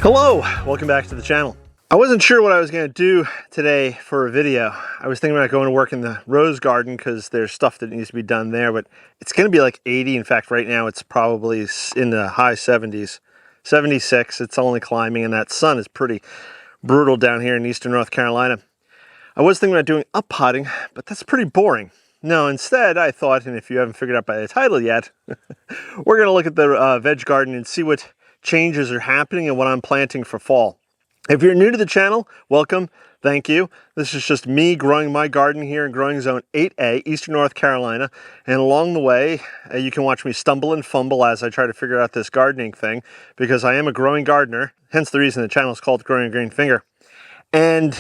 Hello, welcome back to the channel. I wasn't sure what I was going to do today for a video. I was thinking about going to work in the rose garden because there's stuff that needs to be done there, but it's going to be like 80. In fact, right now it's probably in the high 70s, 76. It's only climbing, and that sun is pretty brutal down here in eastern North Carolina. I was thinking about doing up potting, but that's pretty boring. No, instead I thought, and if you haven't figured out by the title yet, we're going to look at the veg garden and see what changes are happening and what I'm planting for fall. If you're new to the channel, welcome, thank you. This is just me growing my garden here in growing zone 8A, eastern North Carolina. And along the way, you can watch me stumble and fumble as I try to figure out this gardening thing, because I am a growing gardener, hence the reason the channel is called Growing a Green Finger. And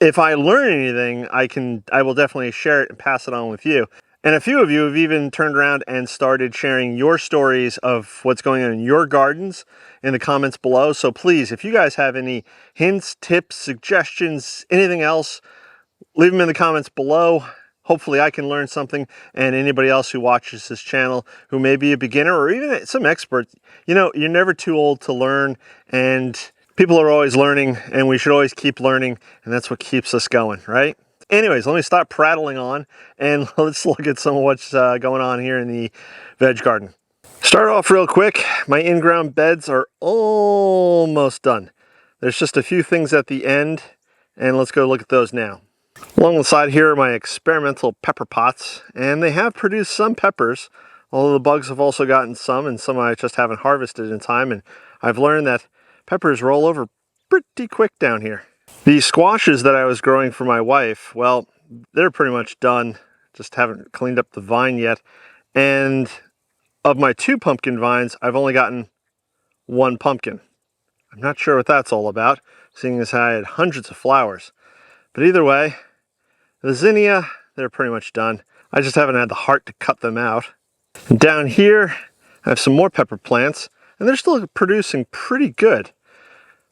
if I learn anything, I will definitely share it and pass it on with you. And a few of you have even turned around and started sharing your stories of what's going on in your gardens in the comments below. So please, if you guys have any hints, tips, suggestions, anything else, leave them in the comments below. Hopefully I can learn something, and anybody else who watches this channel who may be a beginner or even some expert, you know, you're never too old to learn, and people are always learning, and we should always keep learning, and that's what keeps us going, right? Anyways, let me stop prattling on and let's look at some of what's going on here in the veg garden. Start off real quick. My in-ground beds are almost done. There's just a few things at the end, and let's go look at those now. Along the side here are my experimental pepper pots, and they have produced some peppers, although the bugs have also gotten some, and some I just haven't harvested in time, and I've learned that peppers roll over pretty quick down here. The squashes that I was growing for my wife, well, they're pretty much done. Just haven't cleaned up the vine yet. And of my 2 pumpkin vines, I've only gotten 1 pumpkin. I'm not sure what that's all about, seeing as I had hundreds of flowers. But either way, the zinnia, they're pretty much done. I just haven't had the heart to cut them out. And down here, I have some more pepper plants, and they're still producing pretty good.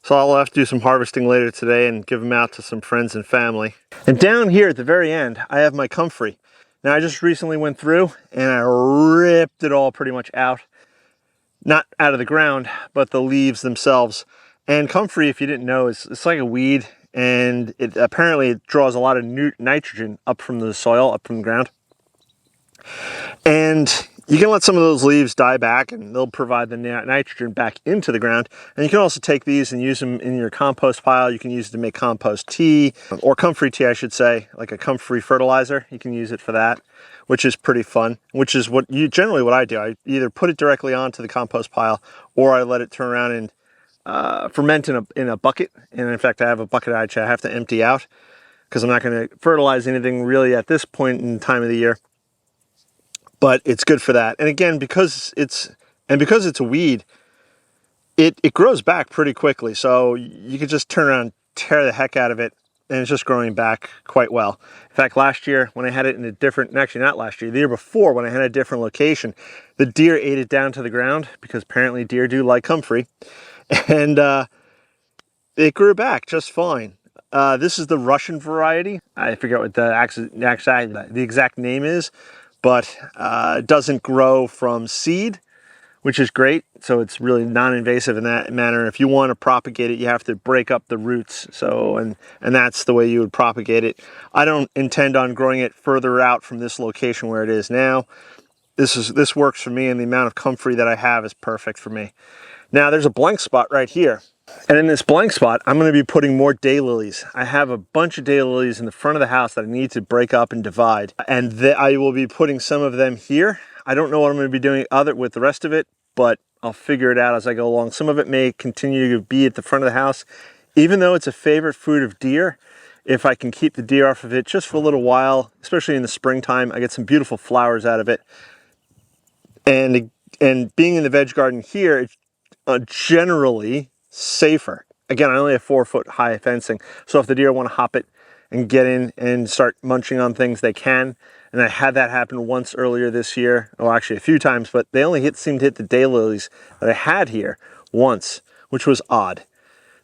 So I'll have to do some harvesting later today and give them out to some friends and family. And down here at the very end, I have my comfrey. Now I just recently went through and I ripped it all pretty much out. Not out of the ground, but the leaves themselves. And comfrey, if you didn't know, it's like a weed, and it apparently draws a lot of nitrogen up from the soil, up from the ground. And you can let some of those leaves die back, and they'll provide the nitrogen back into the ground. And you can also take these and use them in your compost pile. You can use it to make compost tea, or comfrey tea, I should say, like a comfrey fertilizer. You can use it for that, which is pretty fun, which is generally what I do. I either put it directly onto the compost pile, or I let it turn around and ferment in a bucket. And in fact, I have a bucket I have to empty out because I'm not going to fertilize anything really at this point in time of the year. But it's good for that. And again, because it's a weed, it grows back pretty quickly. So you could just turn around and tear the heck out of it, and it's just growing back quite well. In fact, last year when I had it in a different, actually not last year, the year before when I had a different location, the deer ate it down to the ground, because apparently deer do like comfrey, and it grew back just fine. This is the Russian variety. I forget what the exact name is, but it doesn't grow from seed, which is great. So it's really non-invasive in that manner. If you want to propagate it, you have to break up the roots. So, and that's the way you would propagate it. I don't intend on growing it further out from this location where it is now. This works for me, and the amount of comfrey that I have is perfect for me. Now there's a blank spot right here. And in this blank spot, I'm going to be putting more daylilies. I have a bunch of daylilies in the front of the house that I need to break up and divide. And I will be putting some of them here. I don't know what I'm going to be doing with the rest of it, but I'll figure it out as I go along. Some of it may continue to be at the front of the house. Even though it's a favorite food of deer, if I can keep the deer off of it just for a little while, especially in the springtime, I get some beautiful flowers out of it. And being in the veg garden here, it's generally safer. Again, I only have 4-foot high fencing, so if the deer want to hop it and get in and start munching on things, they can. And I had that happen once earlier this year, well actually a few times, but they only seemed to hit the daylilies that I had here once, which was odd.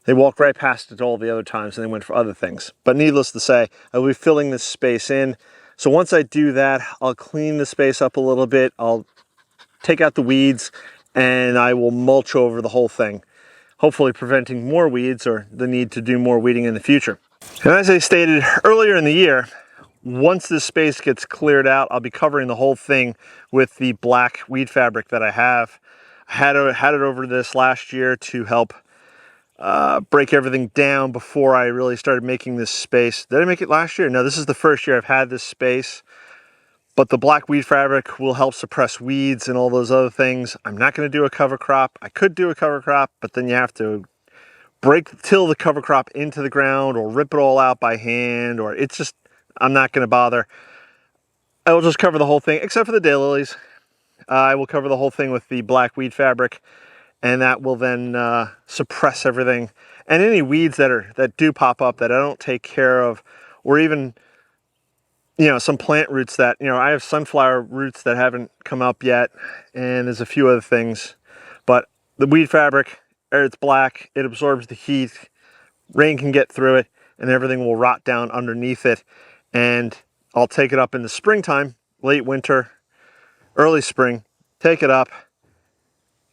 They walked right past it all the other times and they went for other things. But needless to say, I will be filling this space in. So once I do that, I'll clean the space up a little bit. I'll take out the weeds and I will mulch over the whole thing. hopefully preventing more weeds or the need to do more weeding in the future. And as I stated earlier in the year, once this space gets cleared out, I'll be covering the whole thing with the black weed fabric that I have. I had it over this last year to help break everything down before I really started making this space. Did I make it last year? No, this is the first year I've had this space. But the black weed fabric will help suppress weeds and all those other things. I'm not going to do a cover crop. I could do a cover crop, but then you have to till the cover crop into the ground or rip it all out by hand, or it's just, I'm not going to bother. I will just cover the whole thing, except for the daylilies. I will cover the whole thing with the black weed fabric, and that will then suppress everything. And any weeds that do pop up that I don't take care of, or even, you know, some plant roots that, you know, I have sunflower roots that haven't come up yet, and there's a few other things. But the weed fabric, it's black, it absorbs the heat, rain can get through it, and everything will rot down underneath it. And I'll take it up in the springtime, late winter, early spring, take it up,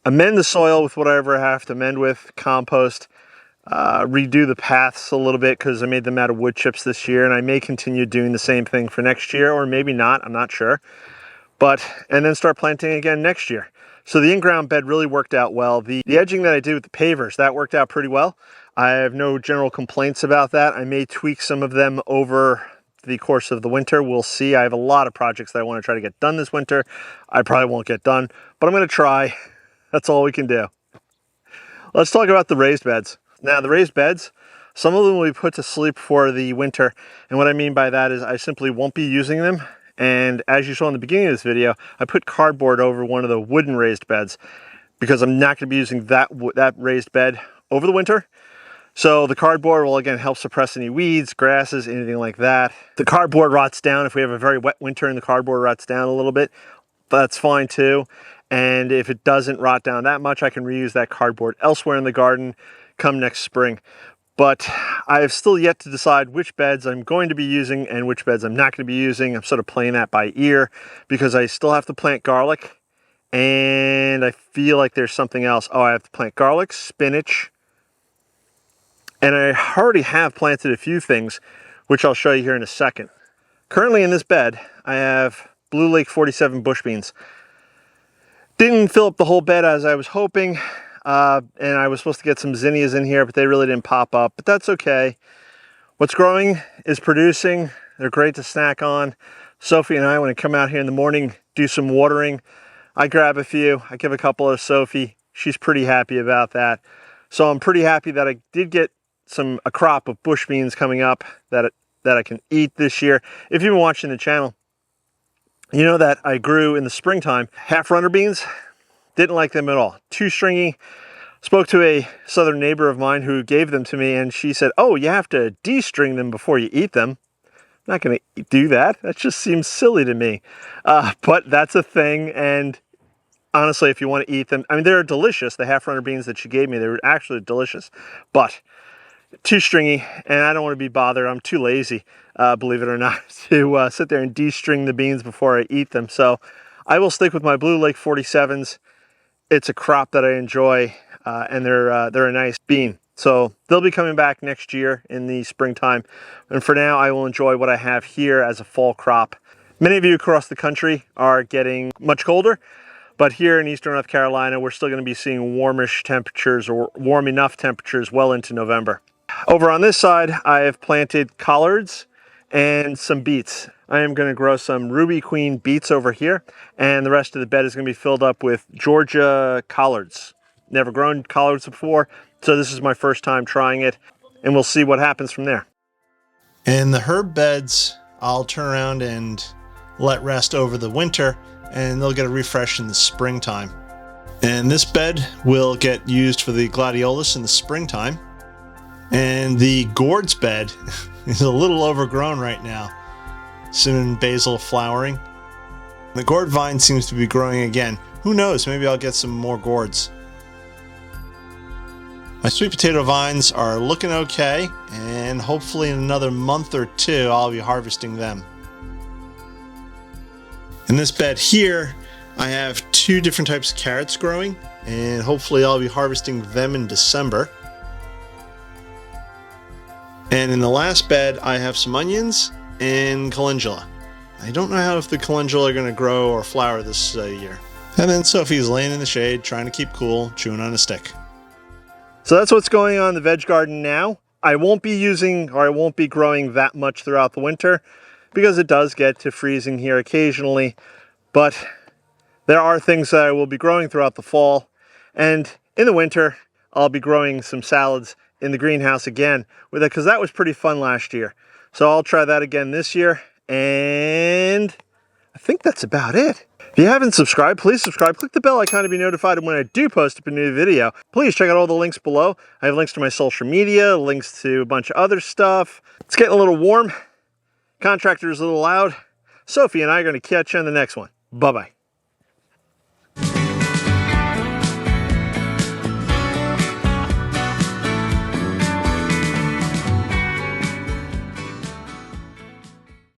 amend the soil with whatever I have to amend with, compost, redo the paths a little bit because I made them out of wood chips this year, and I may continue doing the same thing for next year, or maybe not, I'm not sure. And then start planting again next year. So the in-ground bed really worked out well. The edging that I did with the pavers, that worked out pretty well. I have no general complaints about that. I may tweak some of them over the course of the winter. We'll see. I have a lot of projects that I want to try to get done this winter. I probably won't get done, but I'm going to try. That's all we can do. Let's talk about the raised beds. Now, the raised beds, some of them will be put to sleep for the winter. And what I mean by that is I simply won't be using them. And as you saw in the beginning of this video, I put cardboard over one of the wooden raised beds because I'm not going to be using that raised bed over the winter. So the cardboard will again help suppress any weeds, grasses, anything like that. The cardboard rots down. If we have a very wet winter and the cardboard rots down a little bit, that's fine too. And if it doesn't rot down that much, I can reuse that cardboard elsewhere in the garden come next spring. But I have still yet to decide which beds I'm going to be using and which beds I'm not going to be using. I'm sort of playing that by ear because I still have to plant garlic, and I feel like there's something else. Oh, I have to plant garlic, spinach, and I already have planted a few things, which I'll show you here in a second. Currently in this bed, I have Blue Lake 47 bush beans. Didn't fill up the whole bed as I was hoping. And I was supposed to get some zinnias in here, but they really didn't pop up, but that's okay. What's growing is producing. They're great to snack on. Sophie and I, when I come out here in the morning, do some watering. I grab a few, I give a couple to Sophie. She's pretty happy about that. So I'm pretty happy that I did get a crop of bush beans coming up that I can eat this year. If you've been watching the channel, you know that I grew in the springtime half runner beans. Didn't like them at all. Too stringy. Spoke to a southern neighbor of mine who gave them to me, and she said, oh, you have to de-string them before you eat them. I'm not going to do that. That just seems silly to me. But that's a thing, and honestly, if you want to eat them, I mean, they're delicious. The half runner beans that she gave me, they were actually delicious, but too stringy, and I don't want to be bothered. I'm too lazy, believe it or not, to sit there and de-string the beans before I eat them. So I will stick with my Blue Lake 47s. It's a crop that I enjoy, and they're a nice bean. So they'll be coming back next year in the springtime. And for now, I will enjoy what I have here as a fall crop. Many of you across the country are getting much colder, but here in Eastern North Carolina, we're still going to be seeing warmish temperatures, or warm enough temperatures, well into November. Over on this side, I have planted collards and some beets. I am going to grow some Ruby Queen beets over here, and the rest of the bed is going to be filled up with Georgia collards. Never grown collards before, so this is my first time trying it, and we'll see what happens from there. And the herb beds, I'll turn around and let rest over the winter, and they'll get a refresh in the springtime. And this bed will get used for the gladiolus in the springtime. And the gourds bed is a little overgrown right now. Cinnamon basil flowering. The gourd vine seems to be growing again. Who knows, maybe I'll get some more gourds. My sweet potato vines are looking okay, and hopefully in another month or two I'll be harvesting them. In this bed here, I have 2 different types of carrots growing, and hopefully I'll be harvesting them in December. And in the last bed, I have some onions and calendula. I don't know how if the calendula are going to grow or flower this year. And then Sophie's laying in the shade, trying to keep cool, chewing on a stick. So that's what's going on in the veg garden now. I won't be using, or I won't be growing that much throughout the winter because it does get to freezing here occasionally. But there are things that I will be growing throughout the fall. And in the winter, I'll be growing some salads in the greenhouse again with it, because that was pretty fun last year. So I'll try that again this year. And I think that's about it. If you haven't subscribed, please subscribe. Click the bell icon to be notified when I do post up a new video. Please check out all the links below. I have links to my social media, links to a bunch of other stuff. It's getting a little warm. Contractor's a little loud. Sophie and I are going to catch you on the next one. Bye-bye.